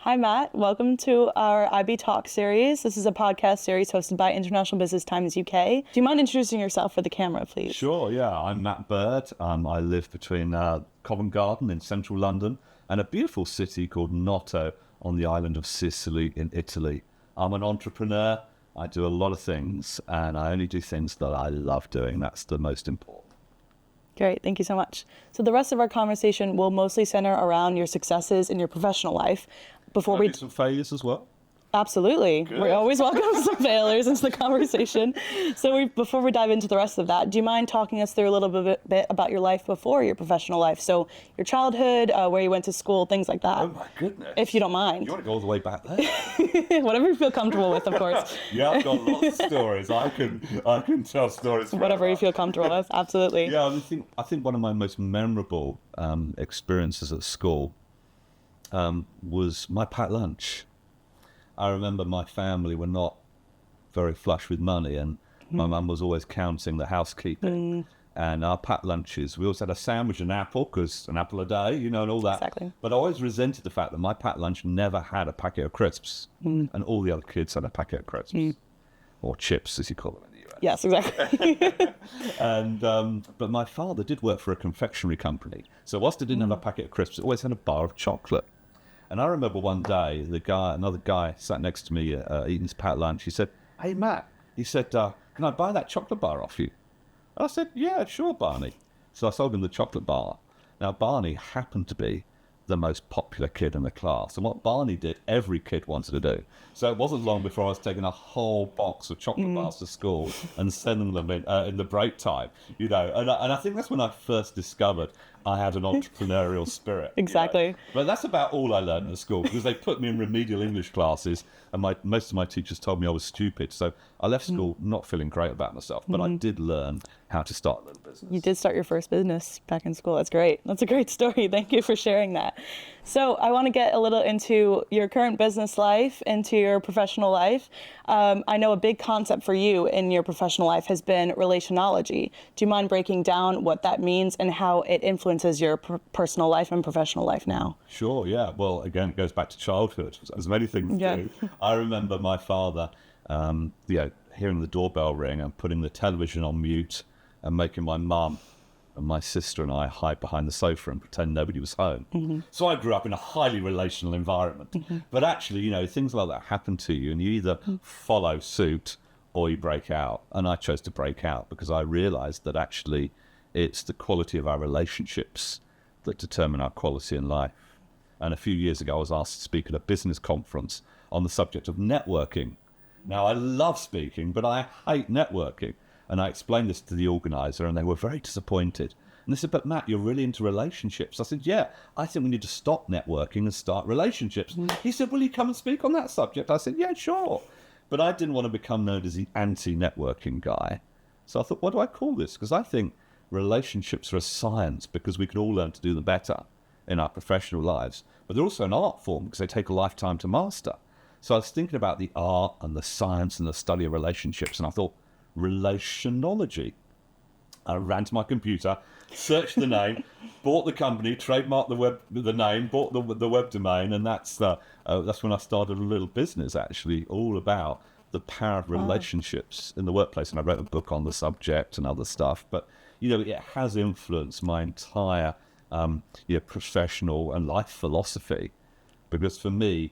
Hi, Matt. Welcome to our IBTalks series. This is a podcast series hosted by International Business Times UK. Do you mind introducing yourself for the camera, please? Sure, yeah. I'm Matt Bird. I live between Covent Garden in central London and a beautiful city called Noto on the island of Sicily in Italy. I'm an entrepreneur. I do a lot of things, and I only do things that I love doing. That's the most important. Great. Thank you so much. So the rest of our conversation will mostly center around your successes in your professional life. Before we Some failures as well. Absolutely. Good. We always welcome some failures into the conversation. So before we dive into the rest of that, do you mind talking us through a little bit about your life before your professional life? So your childhood, where you went to school, things like that. Oh my goodness. If you don't mind. You want to go all the way back there? Whatever you feel comfortable with, of course. Yeah, I've got lots of stories. I can tell stories. Whatever you feel comfortable with, absolutely. Yeah, I think one of my most memorable experiences at school was my packed lunch. I remember my family were not very flush with money, and my mum was always counting the housekeeping. And our packed lunches, we always had a sandwich and an apple, because an apple a day, and all that. Exactly. But I always resented the fact that my packed lunch never had a packet of crisps, and all the other kids had a packet of crisps, or chips, as you call them in the US. Yes, exactly. And but my father did work for a confectionery company, so whilst it didn't have a packet of crisps, it always had a bar of chocolate. And I remember one day, another guy sat next to me eating his packed lunch. He said, "Hey, Matt," he said, "can I buy that chocolate bar off you?" And I said, "Yeah, sure, Barney." So I sold him the chocolate bar. Now, Barney happened to be the most popular kid in the class. And what Barney did, every kid wanted to do. So it wasn't long before I was taking a whole box of chocolate bars to school and sending them in the break time, And I think that's when I first discovered I had an entrepreneurial spirit. Exactly. But that's about all I learned at school, because they put me in remedial English classes, and most of my teachers told me I was stupid. So I left school not feeling great about myself, but I did learn how to start a little business. You did start your first business back in school. That's great. That's a great story. Thank you for sharing that. So I want to get a little into your current business life, into your professional life. I know a big concept for you in your professional life has been relationology. Do you mind breaking down what that means and how it influences your personal life and professional life now? Sure, yeah. Well, again, it goes back to childhood, as many things do. I remember my father, hearing the doorbell ring and putting the television on mute and making my mum and my sister and I hide behind the sofa and pretend nobody was home. So I grew up in a highly relational environment. But actually, things like that happen to you, and you either follow suit or you break out. And I chose to break out because I realized that actually it's the quality of our relationships that determine our quality in life. And a few years ago, I was asked to speak at a business conference on the subject of networking. Now, I love speaking, but I hate networking. And I explained this to the organizer, and they were very disappointed. And they said, "But Matt, you're really into relationships." I said, "Yeah, I think we need to stop networking and start relationships." He said, "Will you come and speak on that subject?" I said, "Yeah, sure." But I didn't want to become known as the anti-networking guy. So I thought, what do I call this? Because I think relationships are a science, because we can all learn to do them better in our professional lives. But they're also an art form, because they take a lifetime to master. So I was thinking about the art and the science and the study of relationships, and I thought, relationology. I ran to my computer, searched the name, bought the company, trademarked the name, bought the web domain, and that's when I started a little business, actually, all about the power of relationships in the workplace. And I wrote a book on the subject and other stuff. But it has influenced my entire professional and life philosophy, because for me,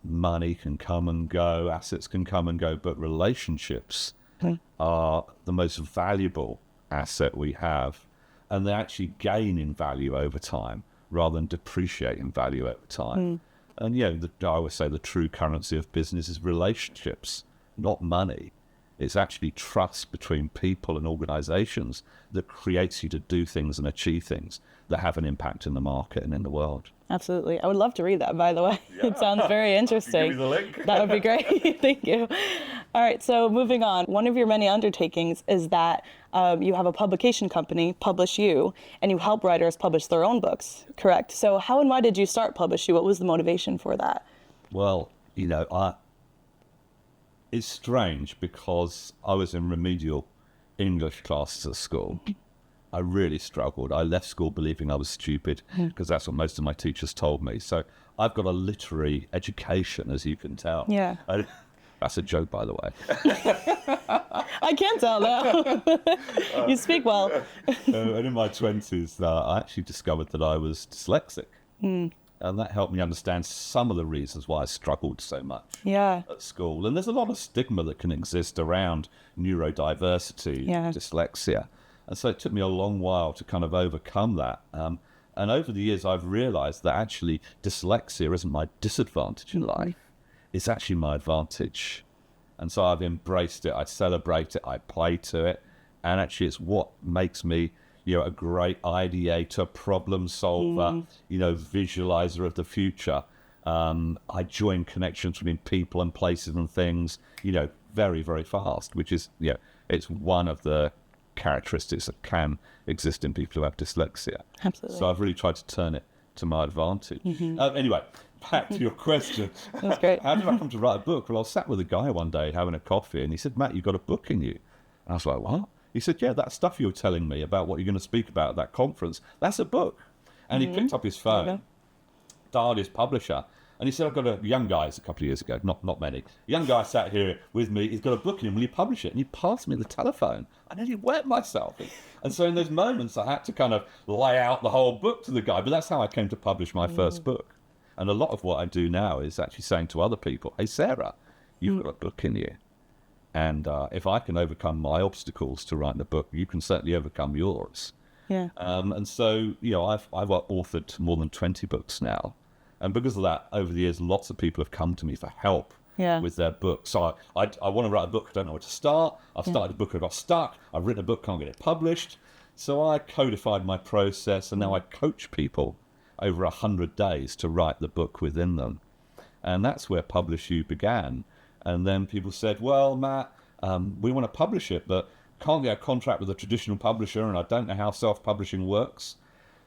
money can come and go, assets can come and go, but relationships are the most valuable asset we have, and they actually gain in value over time rather than depreciate in value over time. And I always say the true currency of business is relationships, not money. It's actually trust between people and organizations that creates you to do things and achieve things that have an impact in the market and in the world. Absolutely. I would love to read that, by the way. Yeah. It sounds very interesting. Give me the link. That would be great. Thank you. All right, so moving on. One of your many undertakings is that you have a publication company, Publish You, and you help writers publish their own books, correct? So how and why did you start Publish You? What was the motivation for that? Well, it's strange, because I was in remedial English classes at school, I really struggled. I left school believing I was stupid because that's what most of my teachers told me. So I've got a literary education, as you can tell. Yeah. That's a joke, by the way. I can tell now. You speak well. And in my 20s, I actually discovered that I was dyslexic. And that helped me understand some of the reasons why I struggled so much Yeah. at school. And there's a lot of stigma that can exist around neurodiversity, dyslexia. And so it took me a long while to kind of overcome that. And over the years, I've realized that actually dyslexia isn't my disadvantage in life. It's actually my advantage. And so I've embraced it. I celebrate it. I play to it. And actually, it's what makes me, a great ideator, problem solver, visualizer of the future. I join connections between people and places and things, very, very fast, which is, it's one of the characteristics that can exist in people who have dyslexia. Absolutely. So I've really tried to turn it to my advantage. Anyway, back to your question. That's great. How did I come to write a book? Well, I was sat with a guy one day having a coffee, and he said, "Matt, you've got a book in you." And I was like, "What?" He said, "Yeah, that stuff you were telling me about what you're going to speak about at that conference, that's a book." And he picked up his phone, dialed his publisher, and he said, "I've got a young guy," it's a couple of years ago, not many. A young guy sat here with me, he's got a book in him, will you publish it? And he passed me the telephone. I nearly wet myself. And so in those moments, I had to kind of lay out the whole book to the guy, but that's how I came to publish my first book. And a lot of what I do now is actually saying to other people, "Hey, Sarah, you've got a book in you. And if I can overcome my obstacles to writing a book, you can certainly overcome yours." Yeah. And so, I've authored more than 20 books now. And because of that, over the years, lots of people have come to me for help with their books. So I want to write a book, I don't know where to start. I've started a book, I got stuck. I've written a book, can't get it published. So I codified my process, and now I coach people over 100 days to write the book within them. And that's where Publish You began. And then people said, "Well, Matt, we want to publish it, but can't get a contract with a traditional publisher, and I don't know how self-publishing works."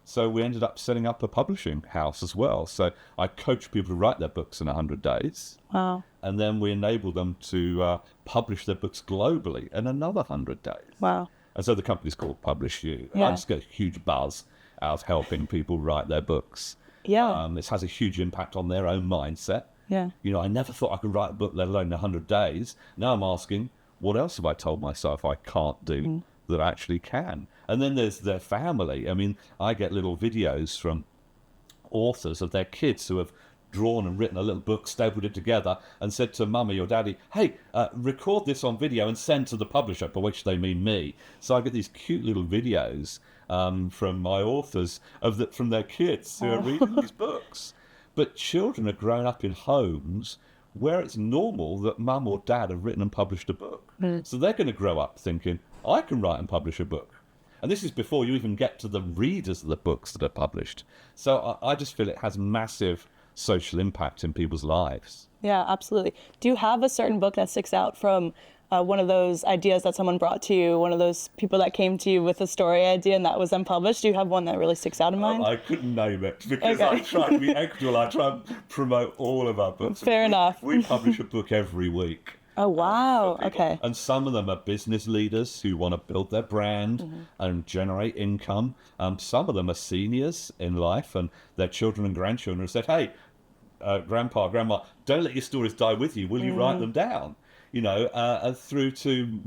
So we ended up setting up a publishing house as well. So I coach people to write their books in 100 days. Wow. And then we enable them to publish their books globally in another 100 days. Wow. And so the company's called Publish You. Yeah. I just get a huge buzz out of helping people write their books. Yeah. This has a huge impact on their own mindset. Yeah. I never thought I could write a book, let alone 100 days. Now I'm asking, what else have I told myself I can't do that I actually can? And then there's their family. I mean, I get little videos from authors of their kids who have drawn and written a little book, stapled it together, and said to mummy or daddy, "Hey, record this on video and send to the publisher," by which they mean me. So I get these cute little videos from my authors from their kids who are reading these books. But children are growing up in homes where it's normal that mum or dad have written and published a book. So they're going to grow up thinking, "I can write and publish a book." And this is before you even get to the readers of the books that are published. So I just feel it has massive social impact in people's lives. Yeah, absolutely. Do you have a certain book that sticks out from one of those ideas that someone brought to you, one of those people that came to you with a story idea and that was unpublished? Do you have one that really sticks out in mind? I couldn't name it because I try to be equitable. I try and promote all of our books. Fair enough. We publish a book every week. Oh, wow. Okay. And some of them are business leaders who want to build their brand and generate income. Some of them are seniors in life, and their children and grandchildren have said, "Hey, grandpa, grandma, don't let your stories die with you. Will you write them down?" Through to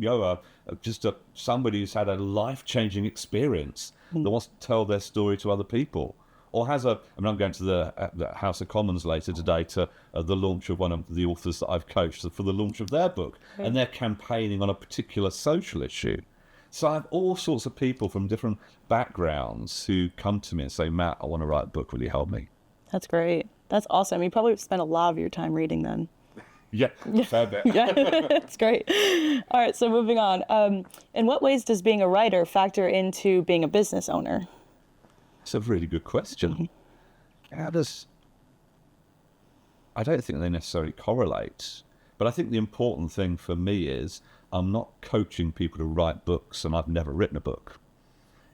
somebody who's had a life-changing experience that wants to tell their story to other people. Or I'm going to the House of Commons later today to the launch of one of the authors that I've coached for the launch of their book. Okay. And they're campaigning on a particular social issue. So I have all sorts of people from different backgrounds who come to me and say, "Matt, I want to write a book. Will you help me?" That's great. That's awesome. You probably spend a lot of your time reading then. Yeah, fair bit. Yeah, it's great. All right, so moving on. In what ways does being a writer factor into being a business owner? It's a really good question. I don't think they necessarily correlate, but I think the important thing for me is I'm not coaching people to write books, and I've never written a book.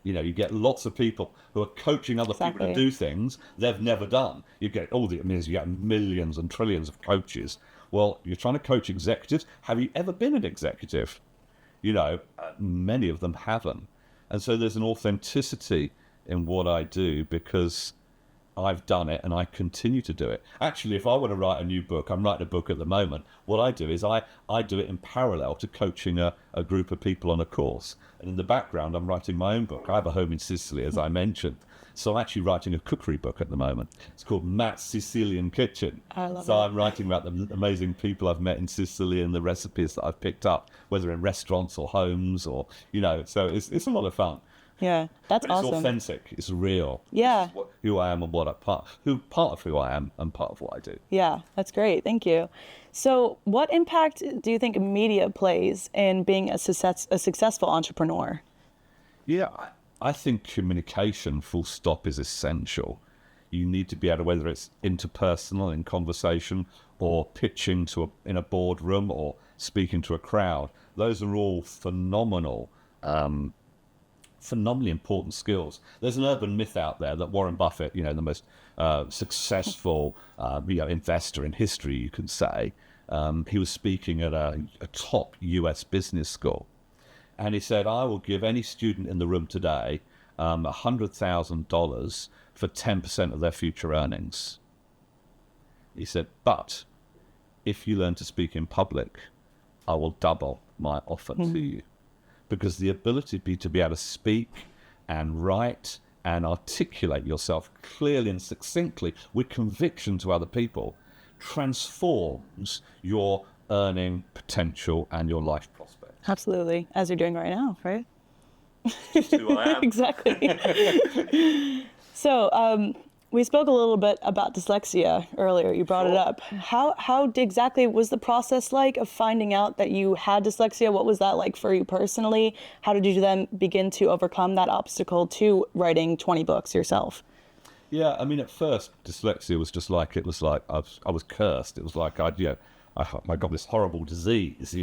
You get lots of people who are coaching other people to do things they've never done. You get millions and trillions of coaches. Well, you're trying to coach executives. Have you ever been an executive? Many of them haven't. And so there's an authenticity in what I do because I've done it and I continue to do it. Actually, if I want to write a new book, I'm writing a book at the moment. What I do is I do it in parallel to coaching a group of people on a course. And in the background, I'm writing my own book. I have a home in Sicily, as I mentioned. So I'm actually writing a cookery book at the moment. It's called Matt's Sicilian Kitchen. I love so it. I'm writing about the amazing people I've met in Sicily and the recipes that I've picked up, whether in restaurants or homes or, so it's a lot of fun. Yeah, that's But it's awesome. authentic. It's real. Yeah. This is who I am and part of who I am and part of what I do. Yeah, that's great. Thank you. So what impact do you think media plays in being a successful entrepreneur? Yeah, I think communication, full stop, is essential. You need to be able to, whether it's interpersonal in conversation or pitching in a boardroom or speaking to a crowd. Those are all phenomenally important skills. There's an urban myth out there that Warren Buffett, the most successful investor in history, you can say, he was speaking at a top US business school. And he said, I will give any student in the room today $100,000 for 10% of their future earnings. He said, but if you learn to speak in public, I will double my offer to you. Because the ability to be able to speak and write and articulate yourself clearly and succinctly with conviction to other people transforms your earning potential and your life prospects. Absolutely, as you're doing right now, right? Just who I am. Exactly. So we spoke a little bit about dyslexia earlier. You brought it up. How exactly was the process like of finding out that you had dyslexia? What was that like for you personally? How did you then begin to overcome that obstacle to writing 20 books yourself? Yeah, I mean, at first, dyslexia was just like, I was cursed. It was like I got this horrible disease,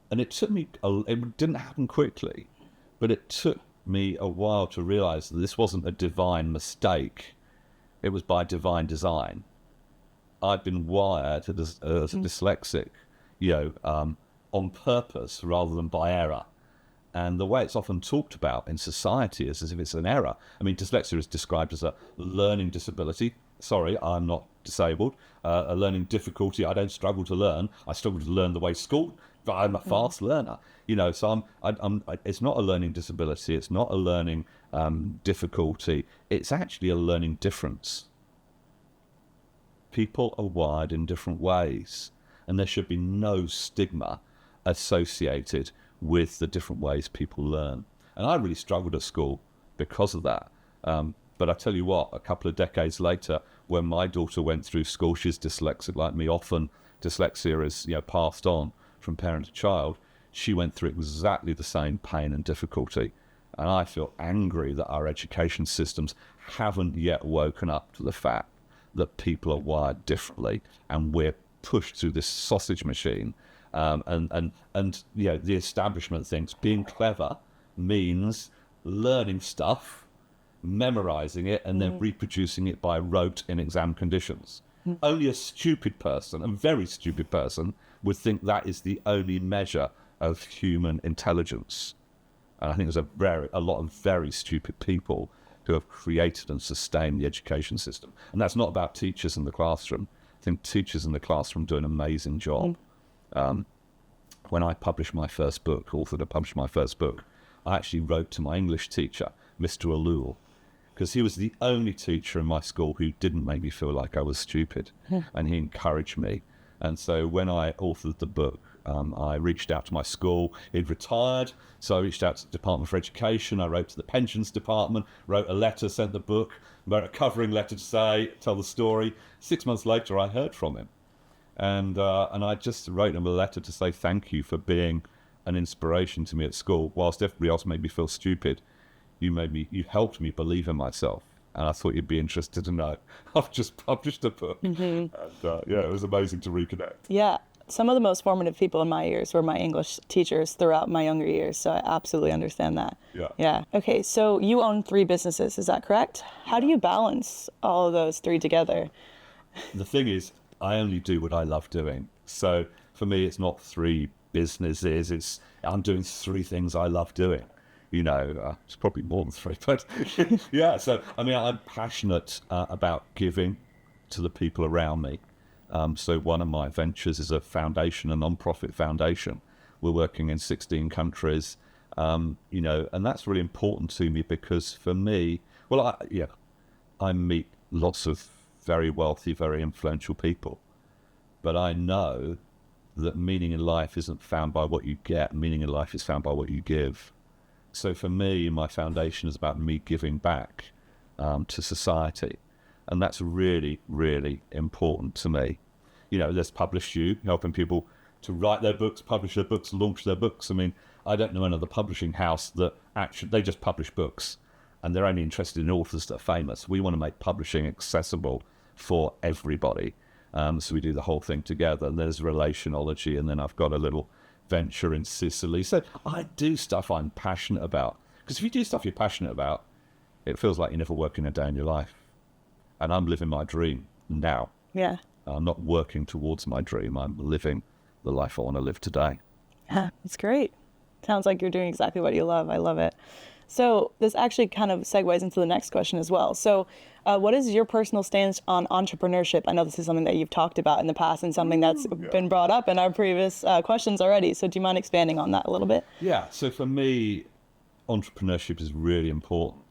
and it took me, it didn't happen quickly, but it took me a while to realize that this wasn't a divine mistake. It was by divine design. I'd been wired as a dyslexic, on purpose rather than by error. And the way it's often talked about in society is as if it's an error. I mean, dyslexia is described as a learning disability. Sorry, I'm not disabled. A learning difficulty. I don't struggle to learn. I struggle to learn the way school, but I'm a fast learner. So it's not a learning disability. It's not a learning difficulty. It's actually a learning difference. People are wired in different ways, and there should be no stigma associated with the different ways people learn. And I really struggled at school because of that. But I tell you what, a couple of decades later, when my daughter went through school, she's dyslexic like me. Often dyslexia is passed on from parent to child. She went through exactly the same pain and difficulty. And I feel angry that our education systems haven't yet woken up to the fact that people are wired differently, and we're pushed through this sausage machine. And the establishment thinks being clever means learning stuff, memorizing it, and then reproducing it by rote in exam conditions. Only a stupid person, a very stupid person, would think that is the only measure of human intelligence. And I think there's a lot of very stupid people who have created and sustained the education system. And that's not about teachers in the classroom. I think teachers in the classroom do an amazing job. When I published my first book, I actually wrote to my English teacher, Mr. Alul, because he was the only teacher in my school who didn't make me feel like I was stupid, and he encouraged me. And so when I authored the book, I reached out to my school. He'd retired, so I reached out to the Department for Education. I wrote to the Pensions Department, wrote a letter, sent the book, wrote a covering letter to tell the story. 6 months later, I heard from him. And I just wrote him a letter to say thank you for being an inspiration to me at school. Whilst everybody else made me feel stupid, you helped me believe in myself. And I thought you'd be interested to know. I've just published a book. And it was amazing to reconnect. Yeah. Some of the most formative people in my years were my English teachers throughout my younger years. So I absolutely understand that. Yeah. Okay. So you own 3 businesses. Is that correct? How do you balance all of those 3 together? The thing is, I only do what I love doing. So for me, it's not 3 business is. I'm doing 3 things I love doing. It's probably more than 3, but yeah. So, I mean, I'm passionate about giving to the people around me. So one of my ventures is a foundation, a non-profit foundation. We're working in 16 countries, and that's really important to me because for me, I meet lots of very wealthy, very influential people, but I know that meaning in life isn't found by what you get. Meaning in life is found by what you give. So for me, my foundation is about me giving back to society. And that's really, really important to me. There's Publish You, helping people to write their books, publish their books, launch their books. I mean, I don't know another publishing house that actually, they just publish books and they're only interested in authors that are famous. We want to make publishing accessible for everybody. So we do the whole thing together. And there's Relationology, and then I've got a little venture in Sicily. So I do stuff I'm passionate about. Because if you do stuff you're passionate about, it feels like you're never working a day in your life. And I'm living my dream now. Yeah. I'm not working towards my dream. I'm living the life I want to live today. Yeah, it's great. Sounds like you're doing exactly what you love. I love it. So this actually kind of segues into the next question as well. So what is your personal stance on entrepreneurship? I know this is something that you've talked about in the past and something that's been brought up in our previous questions already. So do you mind expanding on that a little bit? Yeah. So for me, entrepreneurship is really important.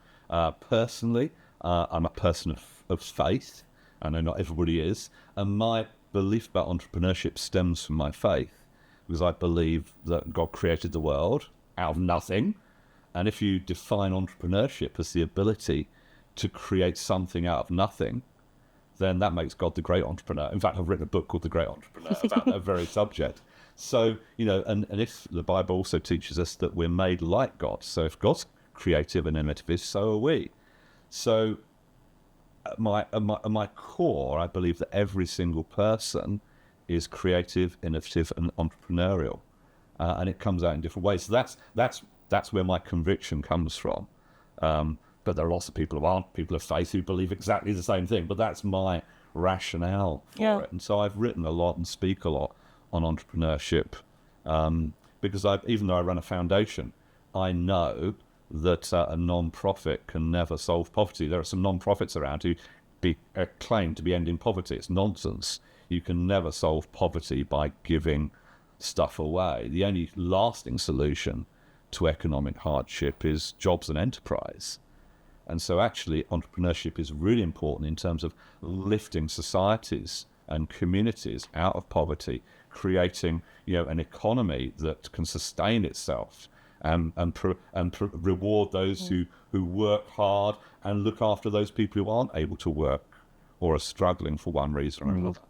Personally, I'm a person of faith. I know not everybody is. And my belief about entrepreneurship stems from my faith, because I believe that God created the world out of nothing. And if you define entrepreneurship as the ability to create something out of nothing, then that makes God the great entrepreneur. In fact, I've written a book called The Great Entrepreneur about that very subject. So, and if the Bible also teaches us that we're made like God. So if God's creative and innovative, so are we. So at my core, I believe that every single person is creative, innovative, and entrepreneurial. And it comes out in different ways. So that's where my conviction comes from. But there are lots of people who aren't people of faith who believe exactly the same thing. But that's my rationale for it. And so I've written a lot and speak a lot on entrepreneurship because even though I run a foundation, I know that a non-profit can never solve poverty. There are some non-profits around who claim to be ending poverty. It's nonsense. You can never solve poverty by giving stuff away. The only lasting solution to economic hardship is jobs and enterprise. And so actually entrepreneurship is really important in terms of lifting societies and communities out of poverty, creating an economy that can sustain itself and reward those who work hard and look after those people who aren't able to work or are struggling for one reason or another.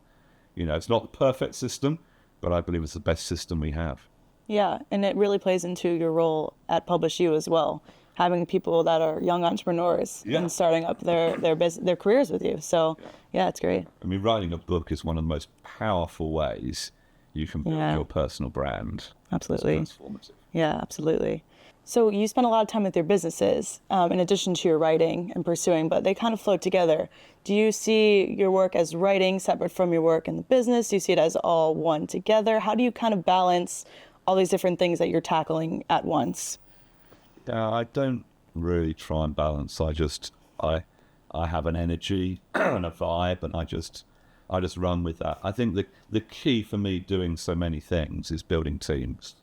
It's not the perfect system, but I believe it's the best system we have. Yeah, and it really plays into your role at Publish You as well, having people that are young entrepreneurs and starting up their careers with you. So yeah, it's great. I mean, writing a book is one of the most powerful ways you can build your personal brand. Absolutely. It's transformative. Yeah, absolutely. So you spend a lot of time with your businesses, in addition to your writing and pursuing, but they kind of flow together. Do you see your work as writing separate from your work in the business? Do you see it as all one together? How do you kind of balance all these different things that you're tackling at once? Yeah, I don't really try and balance. I have an energy and a vibe, and I just run with that. I think the key for me doing so many things is building teams.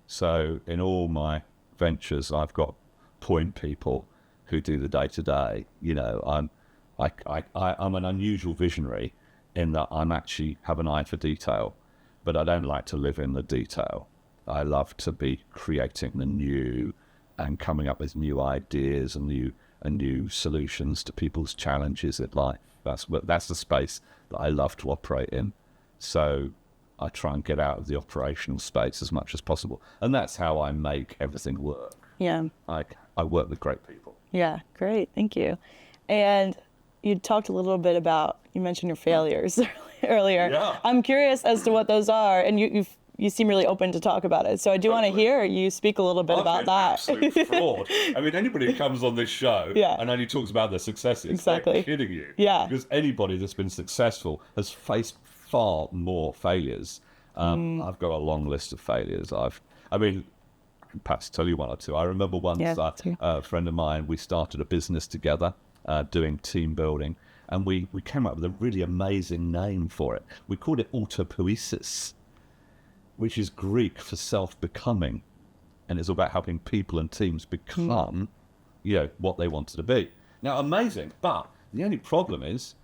So in all my ventures, I've got point people who do the day-to-day. I'm an unusual visionary in that I'm actually have an eye for detail, but I don't like to live in the detail. I love to be creating the new and coming up with new ideas and new solutions to people's challenges in life. That's the space that I love to operate in. So I try and get out of the operational space as much as possible. And that's how I make everything work. Yeah. I work with great people. Yeah, great. Thank you. And you talked a little bit about, you mentioned your failures earlier. Yeah. I'm curious as to what those are, and you seem really open to talk about it. So I do want to hear you speak a little bit about that. Absolute fraud. I mean, anybody who comes on this show and only talks about their successes, they're kidding you. Yeah. Because anybody that's been successful has faced far more failures. I've got a long list of failures. I can perhaps tell you one or two. I remember once a friend of mine, we started a business together doing team building, and we came up with a really amazing name for it. We called it autopoiesis, which is Greek for self-becoming, and it's all about helping people and teams become, what they wanted to be. Now, amazing, but the only problem is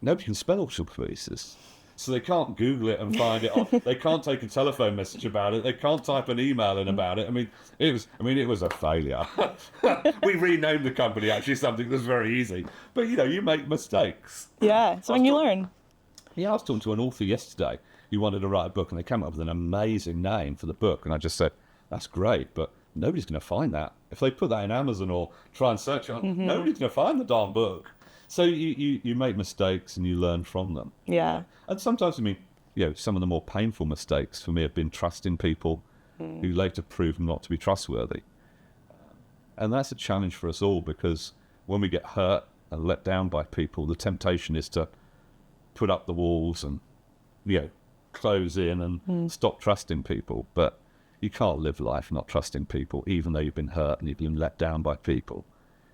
nobody can spell autopoiesis. So they can't Google it and find it. They can't take a telephone message about it. They can't type an email in about it. It was a failure. We renamed the company, actually, something that's very easy. But, you make mistakes. Yeah, something you learn. Yeah, I was talking to an author yesterday who wanted to write a book, and they came up with an amazing name for the book. And I just said, that's great, but nobody's going to find that. If they put that in Amazon or try and search it, nobody's going to find the darn book. So you make mistakes and you learn from them. Yeah. And sometimes, some of the more painful mistakes for me have been trusting people who later prove not to be trustworthy. And that's a challenge for us all, because when we get hurt and let down by people, the temptation is to put up the walls and, close in and stop trusting people. But you can't live life not trusting people, even though you've been hurt and you've been let down by people.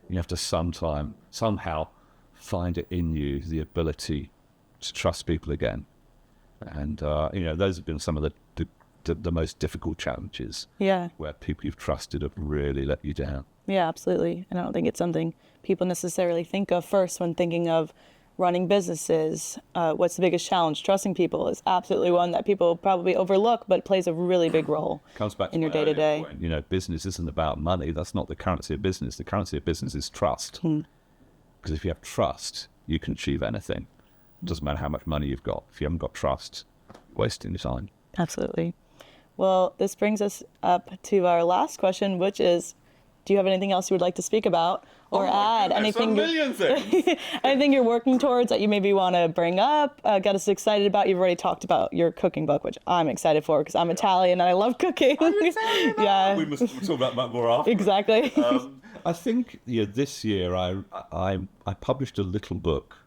You have to somehow find it in you, the ability to trust people again. And, those have been some of the most difficult challenges. Yeah. Where people you've trusted have really let you down. Yeah, absolutely. And I don't think it's something people necessarily think of first when thinking of running businesses. What's the biggest challenge? Trusting people is absolutely one that people probably overlook, but plays a really big role Comes back in your day-to-day. Business isn't about money. That's not the currency of business. The currency of business is trust. Because if you have trust, you can achieve anything. It doesn't matter how much money you've got. If you haven't got trust, you're wasting your time. Absolutely. Well, this brings us up to our last question, which is, do you have anything else you would like to speak about or add? Anything anything you're working towards that you maybe want to bring up, get us excited about? You've already talked about your cooking book, which I'm excited for because I'm Italian and I love cooking. Yeah. We must talk about that more often. Exactly. I think this year I published a little book,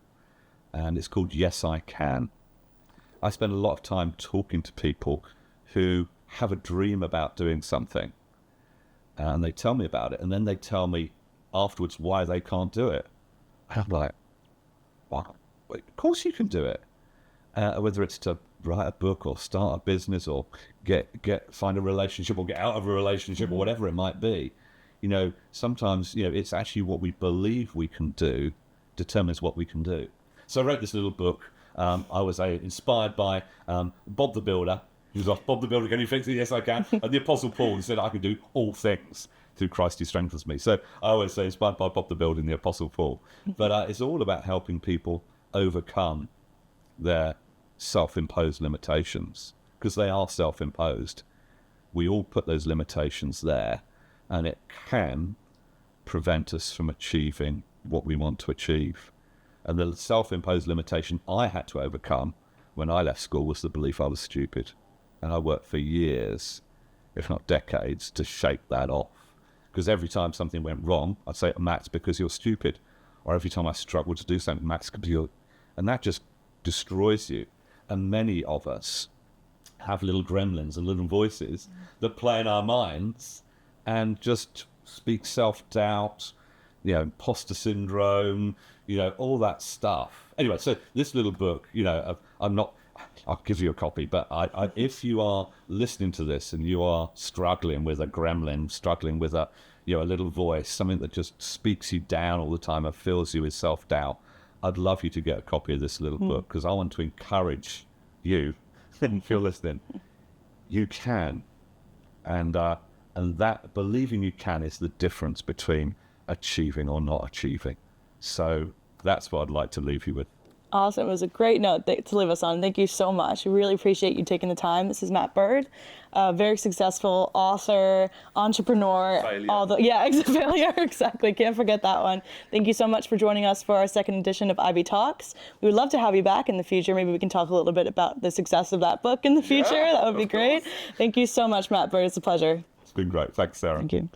and it's called Yes, I Can. I spend a lot of time talking to people who have a dream about doing something, and they tell me about it, and then they tell me afterwards why they can't do it. And I'm like, wow, of course you can do it. Whether it's to write a book or start a business or find a relationship or get out of a relationship or whatever it might be. Sometimes, it's actually what we believe we can do determines what we can do. So I wrote this little book. I was inspired by Bob the Builder. He was off, Bob the Builder, can you fix it? Yes, I can. And the Apostle Paul, he said, I can do all things through Christ who strengthens me. So I always say inspired by Bob the Builder and the Apostle Paul. But it's all about helping people overcome their self-imposed limitations, because they are self-imposed. We all put those limitations there, and it can prevent us from achieving what we want to achieve. And the self-imposed limitation I had to overcome when I left school was the belief I was stupid. And I worked for years, if not decades, to shake that off. Because every time something went wrong, I'd say, Matt, because you're stupid. Or every time I struggled to do something, Matt, because you're... And that just destroys you. And many of us have little gremlins and little voices that play in our minds and just speak self-doubt, imposter syndrome, all that stuff. Anyway, so this little book, I'll give you a copy, but if you are listening to this and you are struggling with a gremlin, struggling with a little voice, something that just speaks you down all the time and fills you with self-doubt, I'd love you to get a copy of this little book, because I want to encourage you, if you're listening, you can. And that believing you can is the difference between achieving or not achieving. So that's what I'd like to leave you with. Awesome. It was a great note to leave us on. Thank you so much. We really appreciate you taking the time. This is Matt Bird, a very successful author, entrepreneur. Failure. Failure. Exactly. Can't forget that one. Thank you so much for joining us for our second edition of IBTalks. We would love to have you back in the future. Maybe we can talk a little bit about the success of that book in the future. That would be great. Thank you so much, Matt Bird. It's a pleasure. It's been great. Thanks, Sarah. Thank you.